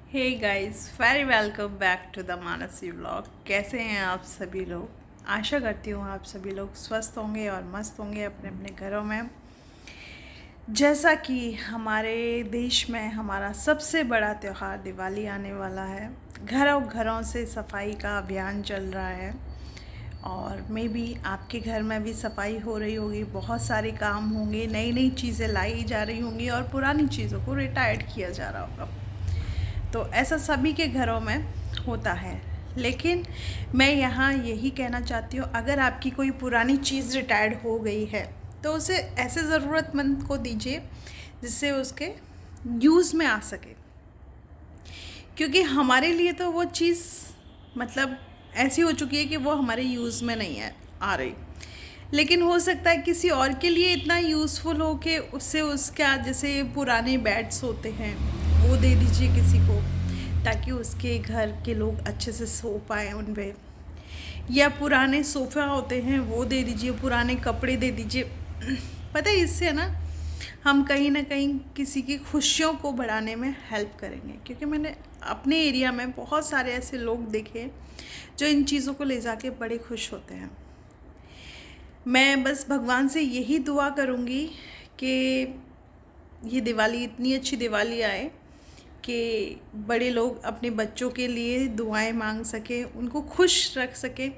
Hey guys, very welcome back to the Mansi vlog. कैसे हैं आप सभी लोग? आशा करती हूँ आप सभी लोग स्वस्थ होंगे और मस्त होंगे अपने अपने घरों में। जैसा कि हमारे देश में हमारा सबसे बड़ा त्यौहार दिवाली आने वाला है, घरों घरों से सफाई का अभियान चल रहा है और मे बी आपके घर में भी सफाई हो रही होगी। बहुत सारे काम होंगे, नई नई चीज़ें लाई जा रही होंगी और पुरानी चीज़ों को रिटायर्ड किया जा रहा होगा। तो ऐसा सभी के घरों में होता है। लेकिन मैं यहाँ यही कहना चाहती हूँ, अगर आपकी कोई पुरानी चीज़ रिटायर्ड हो गई है तो उसे ऐसे ज़रूरतमंद को दीजिए जिससे उसके यूज़ में आ सके। क्योंकि हमारे लिए तो वो चीज़ मतलब ऐसी हो चुकी है कि वो हमारे यूज़ में नहीं है आ रही। लेकिन हो सकता है किसी और के लिए इतना यूज़फुल हो कि उससे उसका जैसे पुराने बेड्स होते हैं वो दे दीजिए किसी को, ताकि उसके घर के लोग अच्छे से सो पाएँ उन पे। या पुराने सोफ़ा होते हैं वो दे दीजिए, पुराने कपड़े दे दीजिए। पता है इससे ना हम कहीं ना कहीं किसी की खुशियों को बढ़ाने में हेल्प करेंगे। क्योंकि मैंने अपने एरिया में बहुत सारे ऐसे लोग देखे जो इन चीज़ों को ले जाके बड़े खुश होते हैं। मैं बस भगवान से यही दुआ करूँगी कि ये दिवाली इतनी अच्छी दिवाली आए कि बड़े लोग अपने बच्चों के लिए दुआएं मांग सकें, उनको खुश रख सकें।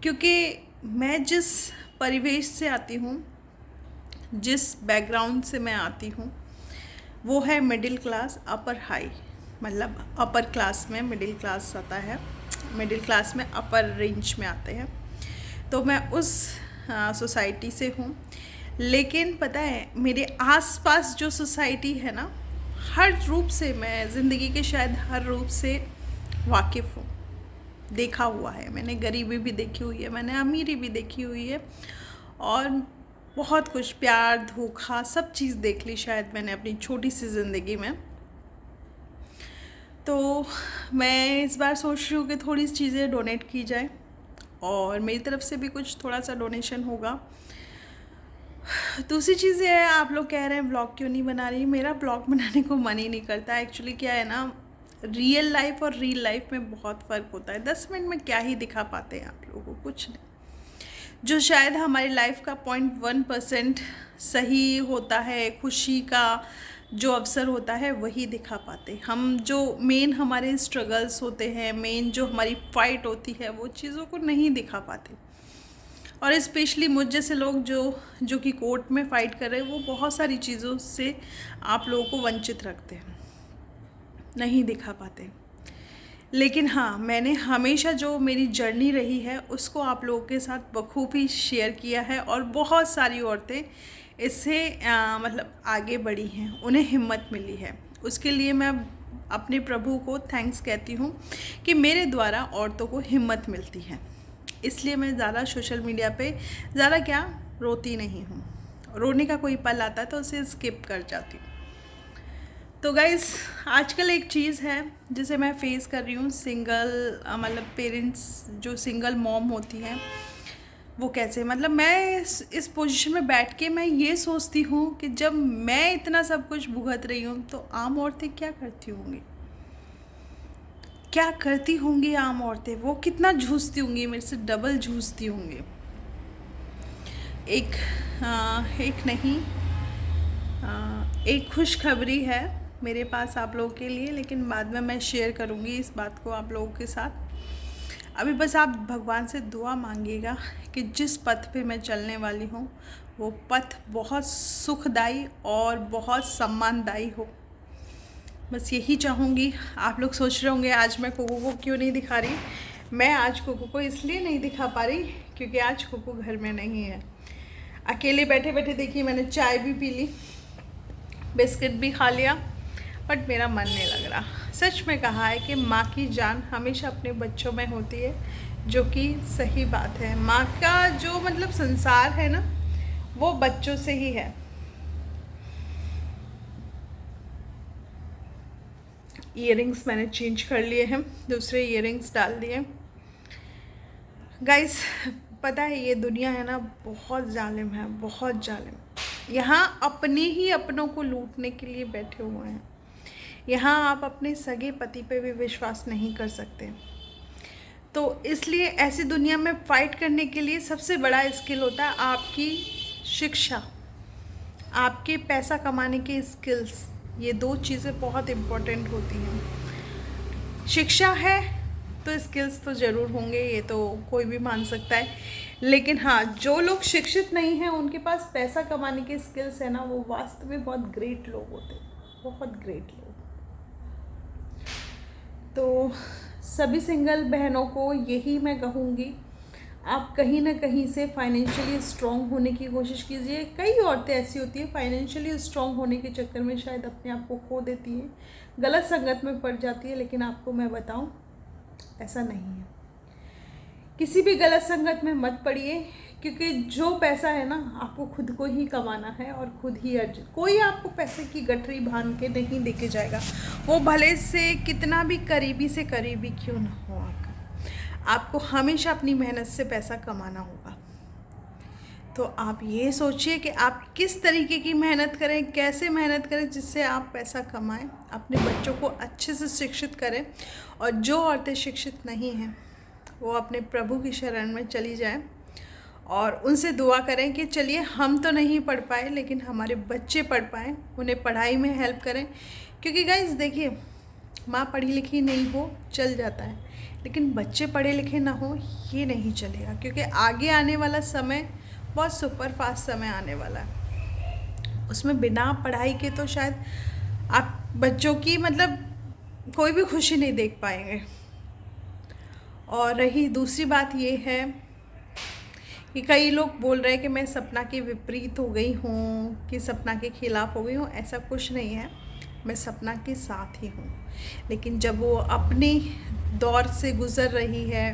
क्योंकि मैं जिस परिवेश से आती हूँ, जिस बैकग्राउंड से मैं आती हूँ, वो है मिडिल क्लास अपर हाई। मतलब अपर क्लास में मिडिल क्लास आता है, मिडिल क्लास में अपर रेंज में आते हैं। तो मैं उस सोसाइटी से हूँ। लेकिन पता है मेरे आसपास जो सोसाइटी है ना, हर रूप से मैं ज़िंदगी के शायद हर रूप से वाकिफ़ हूँ। देखा हुआ है मैंने, गरीबी भी देखी हुई है, मैंने अमीरी भी देखी हुई है और बहुत कुछ, प्यार धोखा सब चीज़ देख ली शायद मैंने अपनी छोटी सी ज़िंदगी में। तो मैं इस बार सोच रही हूँ कि थोड़ी सी चीज़ें डोनेट की जाए और मेरी तरफ से भी कुछ थोड़ा सा डोनेशन होगा। दूसरी चीज़ ये है, आप लोग कह रहे हैं ब्लॉग क्यों नहीं बना रही। मेरा ब्लॉग बनाने को मन ही नहीं करता। एक्चुअली क्या है ना, रियल लाइफ और रील लाइफ में बहुत फ़र्क होता है। 10 मिनट में क्या ही दिखा पाते हैं आप लोगों को, कुछ नहीं। जो शायद हमारी लाइफ का 0.1% सही होता है, खुशी का जो अवसर होता है वही दिखा पाते हम। जो मेन हमारे स्ट्रगल्स होते हैं, मेन जो हमारी फाइट होती है, वो चीज़ों को नहीं दिखा पाते। और स्पेशली मुझ जैसे लोग जो कि कोर्ट में फ़ाइट कर रहे हैं, वो बहुत सारी चीज़ों से आप लोगों को वंचित रखते हैं, नहीं दिखा पाते। लेकिन हाँ, मैंने हमेशा जो मेरी जर्नी रही है उसको आप लोगों के साथ बखूबी शेयर किया है और बहुत सारी औरतें इससे मतलब आगे बढ़ी हैं, उन्हें हिम्मत मिली है। उसके लिए मैं अपने प्रभु को थैंक्स कहती हूँ कि मेरे द्वारा औरतों को हिम्मत मिलती है। इसलिए मैं ज़्यादा सोशल मीडिया पे ज़्यादा क्या रोती नहीं हूँ। रोने का कोई पल आता है तो उसे स्किप कर जाती हूँ। तो गाइज़, आजकल एक चीज़ है जिसे मैं फेस कर रही हूँ। सिंगल मतलब पेरेंट्स जो सिंगल मॉम होती हैं वो कैसे, मतलब मैं इस पोजीशन में बैठ के मैं ये सोचती हूँ कि जब मैं इतना सब कुछ भुगत रही हूँ तो आम औरतें क्या करती होंगी, क्या करती होंगी आम औरतें। वो कितना जूझती होंगी, मेरे से डबल जूझती होंगी। एक एक नहीं, एक खुशखबरी है मेरे पास आप लोगों के लिए, लेकिन बाद में मैं शेयर करूँगी इस बात को आप लोगों के साथ। अभी बस आप भगवान से दुआ मांगिएगा कि जिस पथ पे मैं चलने वाली हूँ वो पथ बहुत सुखदाई और बहुत सम्मानदायी हो। बस यही चाहूँगी। आप लोग सोच रहे होंगे आज मैं कोको को क्यों नहीं दिखा रही। मैं आज कोको को इसलिए नहीं दिखा पा रही क्योंकि आज कोको घर में नहीं है। अकेले बैठे बैठे देखिए मैंने चाय भी पी ली, बिस्किट भी खा लिया, बट मेरा मन नहीं लग रहा। सच में कहा है कि माँ की जान हमेशा अपने बच्चों में होती है, जो कि सही बात है। माँ का जो मतलब संसार है ना, वो बच्चों से ही है। ईयरिंग्स मैंने चेंज कर लिए हैं, दूसरे ईयरिंग्स डाल दिए। गाइस, पता है ये दुनिया है ना, बहुत जालिम है, बहुत जालिम। यहाँ अपने ही अपनों को लूटने के लिए बैठे हुए हैं। यहाँ आप अपने सगे पति पे भी विश्वास नहीं कर सकते। तो इसलिए ऐसी दुनिया में फ़ाइट करने के लिए सबसे बड़ा स्किल होता है आपकी शिक्षा, आपके पैसा कमाने के स्किल्स। ये 2 चीज़ें बहुत इम्पोर्टेंट होती हैं। शिक्षा है तो स्किल्स तो ज़रूर होंगे, ये तो कोई भी मान सकता है। लेकिन हाँ, जो लोग शिक्षित नहीं हैं उनके पास पैसा कमाने के स्किल्स है ना, वो वास्तव में बहुत ग्रेट लोग होते हैं, बहुत ग्रेट लोग। तो सभी सिंगल बहनों को यही मैं कहूँगी, आप कहीं ना कहीं से फाइनेंशियली स्ट्रॉन्ग होने की कोशिश कीजिए। कई औरतें ऐसी होती हैं फाइनेंशियली स्ट्रॉन्ग होने के चक्कर में शायद अपने आप को खो देती हैं, गलत संगत में पड़ जाती है। लेकिन आपको मैं बताऊं, ऐसा नहीं है। किसी भी गलत संगत में मत पड़िए, क्योंकि जो पैसा है ना, आपको खुद को ही कमाना है और खुद ही अर्जित। कोई आपको पैसे की गठरी बांध के नहीं देके जाएगा, वो भले से कितना भी करीबी से करीबी क्यों ना हो। आपको हमेशा अपनी मेहनत से पैसा कमाना होगा। तो आप ये सोचिए कि आप किस तरीके की मेहनत करें, कैसे मेहनत करें जिससे आप पैसा कमाएं, अपने बच्चों को अच्छे से शिक्षित करें। और जो औरतें शिक्षित नहीं हैं वो अपने प्रभु की शरण में चली जाएं और उनसे दुआ करें कि चलिए हम तो नहीं पढ़ पाए लेकिन हमारे बच्चे पढ़ पाएँ, उन्हें पढ़ाई में हेल्प करें। क्योंकि गाइस देखिए, माँ पढ़ी लिखी नहीं हो चल जाता है, लेकिन बच्चे पढ़े लिखे ना हो ये नहीं चलेगा। क्योंकि आगे आने वाला समय बहुत सुपर फास्ट समय आने वाला है, उसमें बिना पढ़ाई के तो शायद आप बच्चों की मतलब कोई भी खुशी नहीं देख पाएंगे। और रही दूसरी बात ये है कि कई लोग बोल रहे हैं कि मैं सपना के विपरीत हो गई हूँ, कि सपना के खिलाफ हो गई हूँ। ऐसा कुछ नहीं है, मैं सपना के साथ ही हूँ। लेकिन जब वो अपनी दौर से गुज़र रही है,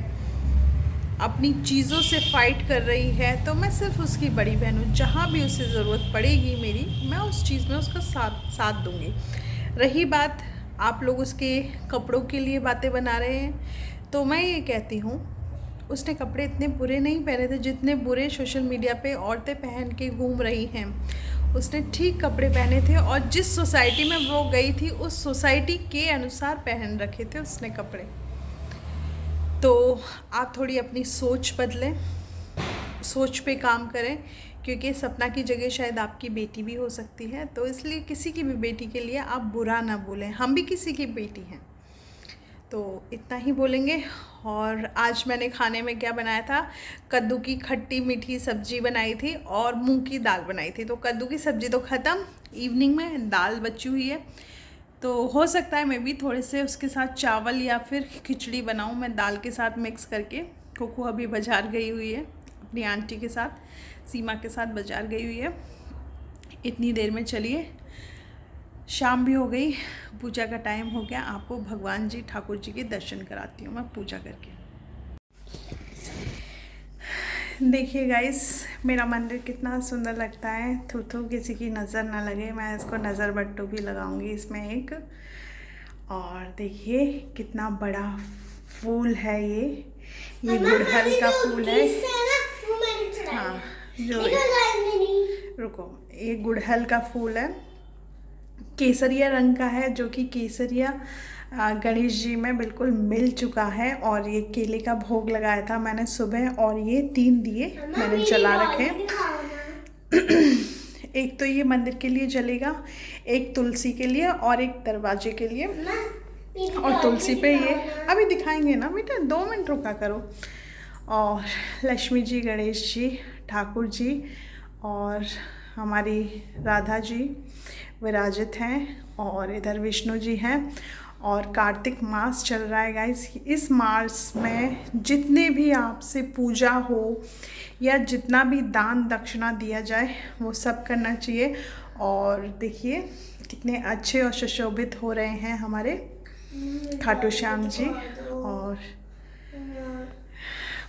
अपनी चीज़ों से फ़ाइट कर रही है, तो मैं सिर्फ उसकी बड़ी बहन हूँ। जहाँ भी उसे ज़रूरत पड़ेगी मेरी, मैं उस चीज़ में उसका साथ दूँगी। रही बात आप लोग उसके कपड़ों के लिए बातें बना रहे हैं, तो मैं ये कहती हूँ उसने कपड़े इतने बुरे नहीं पहने थे जितने बुरे सोशल मीडिया पे औरतें पहन के घूम रही हैं। उसने ठीक कपड़े पहने थे और जिस सोसाइटी में वो गई थी उस सोसाइटी के अनुसार पहन रखे थे उसने कपड़े। तो आप थोड़ी अपनी सोच बदलें, सोच पे काम करें, क्योंकि सपना की जगह शायद आपकी बेटी भी हो सकती है। तो इसलिए किसी की भी बेटी के लिए आप बुरा ना बोलें, हम भी किसी की बेटी हैं। तो इतना ही बोलेंगे। और आज मैंने खाने में क्या बनाया था, कद्दू की खट्टी मीठी सब्ज़ी बनाई थी और मूंग की दाल बनाई थी। तो कद्दू की सब्ज़ी तो ख़त्म, इवनिंग में दाल बची हुई है, तो हो सकता है मैं भी थोड़े से उसके साथ चावल या फिर खिचड़ी बनाऊं, मैं दाल के साथ मिक्स करके। कोको अभी बाज़ार गई हुई है अपनी आंटी के साथ, सीमा के साथ बाज़ार गई हुई है। इतनी देर में चलिए, शाम भी हो गई, पूजा का टाइम हो गया। आपको भगवान जी ठाकुर जी के दर्शन कराती हूँ मैं पूजा करके। देखिए गाइस, मेरा मंदिर कितना सुंदर लगता है। थू थू किसी की नज़र ना लगे, मैं इसको नज़र बट्टू भी लगाऊंगी इसमें एक। और देखिए कितना बड़ा फूल है ये गुड़हल का फूल है। हाँ, जो रुको, ये गुड़हल का फूल है, केसरिया रंग का है, जो कि केसरिया गणेश जी में बिल्कुल मिल चुका है। और ये केले का भोग लगाया था मैंने सुबह, और ये 3 दिए मैंने जला रखे। एक तो ये मंदिर के लिए जलेगा, एक तुलसी के लिए और एक दरवाजे के लिए। और तुलसी पे ये अभी दिखाएंगे ना बेटा, 2 मिनट रुका करो। और लक्ष्मी जी, गणेश जी, ठाकुर जी और हमारी राधा जी विराजित हैं, और इधर विष्णु जी हैं। और कार्तिक मास चल रहा है गाइस। इस मास में जितने भी आपसे पूजा हो या जितना भी दान दक्षिणा दिया जाए वो सब करना चाहिए। और देखिए कितने अच्छे और सुशोभित हो रहे हैं हमारे खाटू श्याम जी, और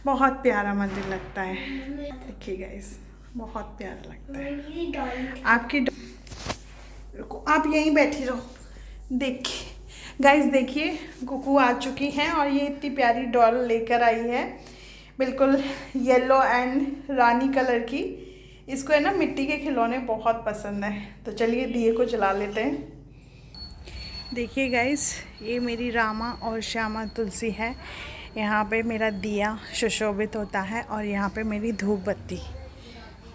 बहुत प्यारा मंदिर लगता है। देखिए गाइस, बहुत प्यारा लगता है। आपकी रुको, आप यहीं बैठी रहो। देखिए गाइस, देखिए कुकू आ चुकी हैं और ये इतनी प्यारी डॉल लेकर आई है, बिल्कुल येलो एंड रानी कलर की। इसको है ना मिट्टी के खिलौने बहुत पसंद है। तो चलिए दिए को जला लेते हैं। देखिए गाइस, ये मेरी रामा और श्यामा तुलसी है। यहाँ पे मेरा दिया सुशोभित होता है और यहाँ पे मेरी धूप बत्ती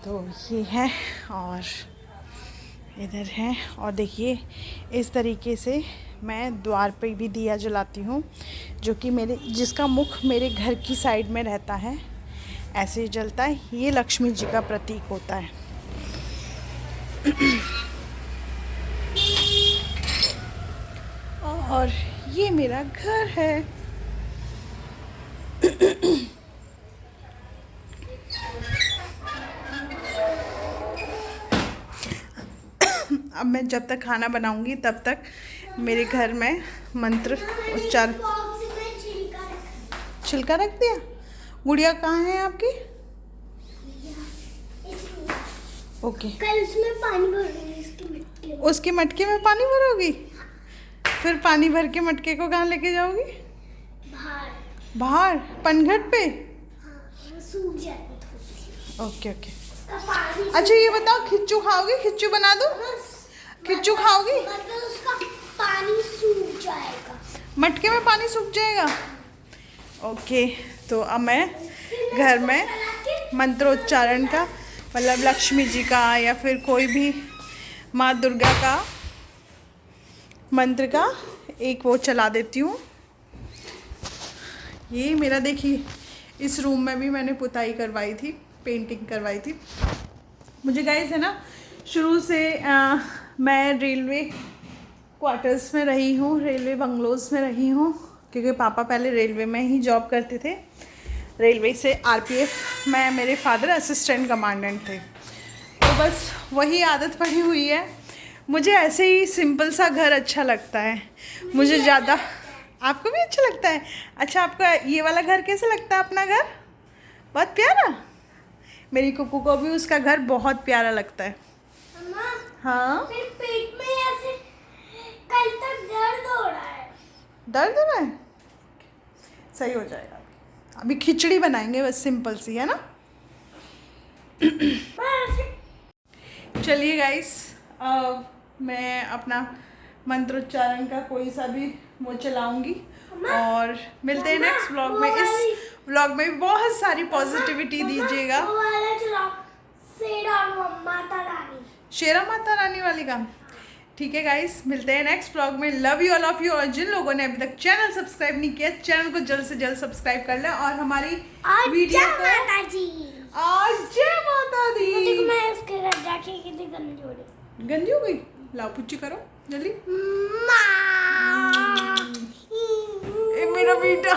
तो ये है और इधर है। और देखिए इस तरीके से मैं द्वार पे भी दिया जलाती हूँ, जो कि जिसका मुख मेरे घर की साइड में रहता है, ऐसे ही जलता है। ये लक्ष्मी जी का प्रतीक होता है। और ये मेरा घर है। अब मैं जब तक खाना बनाऊंगी तब तक मेरे घर में मंत्र उच्चार। छिलका रख दिया। गुड़िया कहाँ है आपकी? ओके। कल उसमें पानी भरूंगी उसके मटके में। उसके मटके में पानी भरोगी? फिर पानी भर के मटके को कहाँ लेके जाओगी? बाहर। बाहर पनघट पे? हाँ, सूख जाएगा। Okay okay. अच्छा ये बताओ, खिच्चू खाओगी? खिच्चू बना दूँ? खिच्चू खाओगी? मतलब उसका पानी सूख जाएगा। मटके में पानी सूख जाएगा? ओके। तो अब मैं घर में मंत्रोच्चारण का, मतलब लक्ष्मी जी का या फिर कोई भी माँ दुर्गा का मंत्र का एक वो चला देती हूँ। ये मेरा देखिए, इस रूम में भी मैंने पुताई करवाई थी, पेंटिंग करवाई थी। मुझे गाइस है ना, शुरू से मैं रेलवे क्वार्टर्स में रही हूँ, रेलवे बंगलोज में रही हूँ, क्योंकि पापा पहले रेलवे में ही जॉब करते थे। रेलवे से आरपीएफ में मेरे फादर असिस्टेंट कमांडेंट थे, तो बस वही आदत पड़ी हुई है। मुझे ऐसे ही सिंपल सा घर अच्छा लगता है। मुझे ज़्यादा। आपको भी अच्छा लगता है? अच्छा, आपका ये वाला घर कैसा लगता है? अपना घर बहुत प्यारा। मेरी कुकू को भी उसका घर बहुत प्यारा लगता है। हाँ, मेरे पेट में ऐसे कल तक दर्द हो रहा है। दर्द हो रहा है? सही हो जाएगा। अभी खिचड़ी बनाएंगे बस, सिंपल सी, है ना। चलिए गाइस, अब मैं अपना मंत्रोच्चारण का कोई सा भी वो चलाऊंगी और मिलते हैं नेक्स्ट व्लॉग में। इस व्लॉग में बहुत सारी पॉजिटिविटी दीजिएगा। शेरा माता रानी वाली का, ठीक है गाइस, मिलते हैं नेक्स्ट व्लॉग में। Love you all of you. और जिन लोगों ने अभी तक चैनल सब्सक्राइब नहीं किया, चैनल को जल्द से जल्द सब्सक्राइब कर लें और हमारी वीडियो को। और जय माता दी। मैं उसके घर जाके कितनी गंदी हो रही। गंदी हो गई? लाओ पुच्ची करो जल्दी। मेरा बेटा।